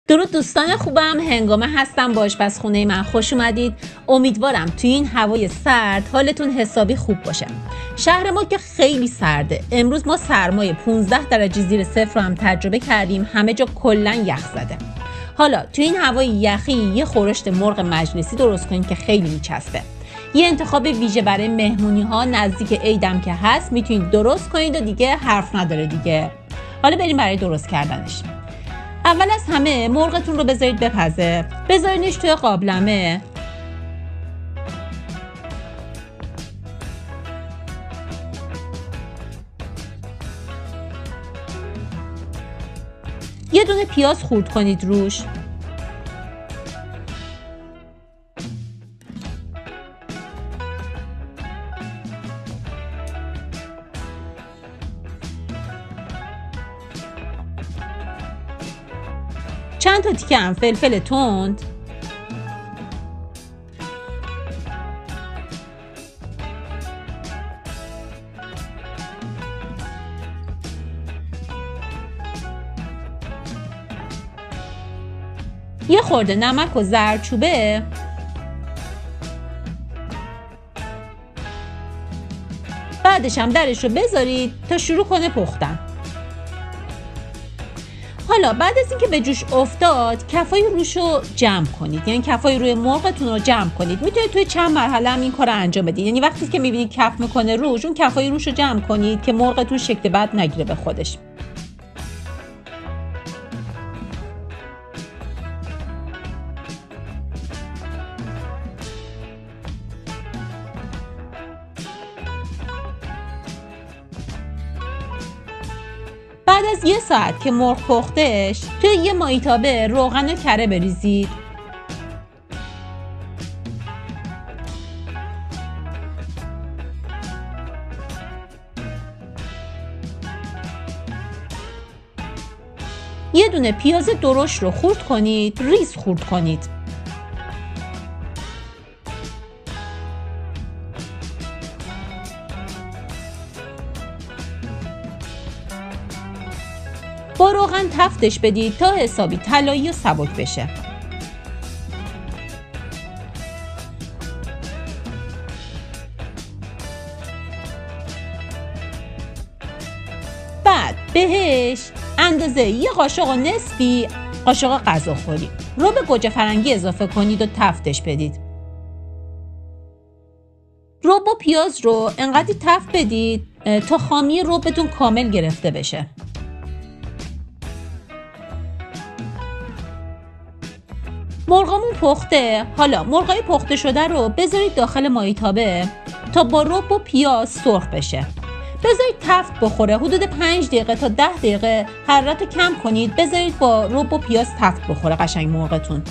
درود دوستان خوبم، هنگامه هستم با آشپزخونه من. خوش اومدید. امیدوارم توی این هوای سرد حالتون حسابی خوب باشه. شهر ما که خیلی سرده. امروز ما سرمای 15 درجه زیر صفر رو هم تجربه کردیم. همه جا کلن یخ زده. حالا توی این هوای یخی یه خورشت مرغ مجلسی درست کنید که خیلی میچسبه. یه انتخاب ویژه برای مهمونی ها نزدیک عیدم که هست میتونید درست کنید و دیگه حرف نداره دیگه. حالا بریم برای درست کردنش. اول از همه مرغتون رو بذارید بپزه. بذارینش توی قابلمه. یه دونه پیاز خورد کنید روش. چند تا تیکه هم فلفل تند. یه خورده نمک و زردچوبه. بعدش هم درش رو بذارید تا شروع کنه پختن. حالا بعد از اینکه به جوش افتاد کفای روش رو جمع کنید، یعنی کفای روی مرغتون رو جمع کنید. میتونید توی چند مرحله هم این کار رو انجام بدید. یعنی وقتی که میبینید کف میکنه روش، اون کفای روش رو جمع کنید که مرغتون شکل بد نگیره به خودش. بعد از یه ساعت که مرغ پختهش، توی یه مایتابه روغن و کره بریزید. یه دونه پیاز درشت رو خورد کنید، ریز خورد کنید. با روغن تفتش بدید تا حسابی طلایی و سبک بشه. بعد بهش اندازه یه قاشق و نصفی قاشق غذاخوری رو به گوجه فرنگی اضافه کنید و تفتش بدید. رب و پیاز رو انقدر تفت بدید تا خامی ربتون کامل گرفته بشه. مرغامون پخته. حالا مرغای پخته شده رو بذارید داخل مایتابه تا با رب و پیاز سرخ بشه. بذارید تفت بخوره. حدود 5 دقیقه تا 10 دقیقه حرارت رو کم کنید. بذارید با رب و پیاز تفت بخوره قشنگ مرغتون.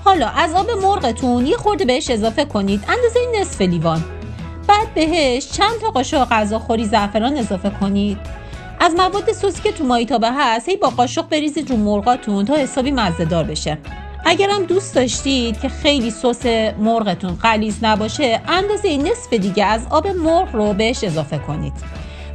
حالا از آب مرغتون یه خورده بهش اضافه کنید، اندازه نصف لیوان. بعد بهش چند تا قاشق غذاخوری زعفران اضافه کنید. از مواد سوسی که تو مایتابه هست با قاشق بریزید رو مرغاتون تا حسابی مزه‌دار بشه. اگرم دوست داشتید که خیلی سس مرغتون غلیظ نباشه، اندازه نصف دیگه از آب مرغ رو بهش اضافه کنید.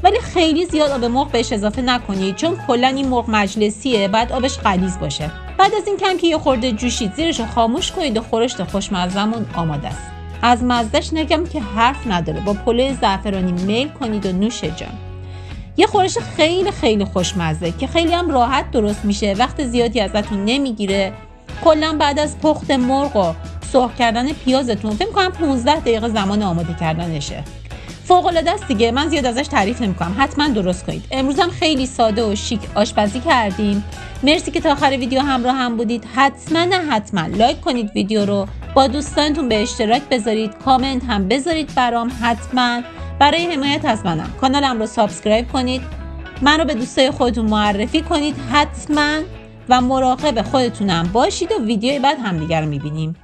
ولی خیلی زیاد آب مرغ بهش اضافه نکنید چون کلا این مرغ مجلسیه، بعد آبش غلیظ باشه. بعد از این کم که یه خورده جوشید زیرش رو خاموش کنید و خورشت خوشمزه‌مون آماده است. از مزهش نگم که حرف نداره. با پلو زعفرانی میل کنید و نوش جان. یه خورش خیلی خیلی خوشمزه که خیلی هم راحت درست میشه، وقت زیادی ازتون نمیگیره. کلا بعد از پخت مرغ و سرخ کردن پیازتون فکر کنم 15 دقیقه زمان آماده کردنشه. فوق العاده است دیگه. من زیاد ازش تعریف نمی‌کنم. حتما درست کنید. امروز هم خیلی ساده و شیک آشپزی کردیم. مرسی که تا آخر ویدیو همراه هم بودید. حتما لایک کنید ویدیو رو، با دوستانتون به اشتراک بذارید، کامنت هم بذارید برام. حتما برای حمایت از منم کانالم رو سابسکرایب کنید، من رو به دوستای خودتون معرفی کنید حتما، و مراقب خودتونم باشید و ویدیوی بعد همدیگه رو می‌بینیم.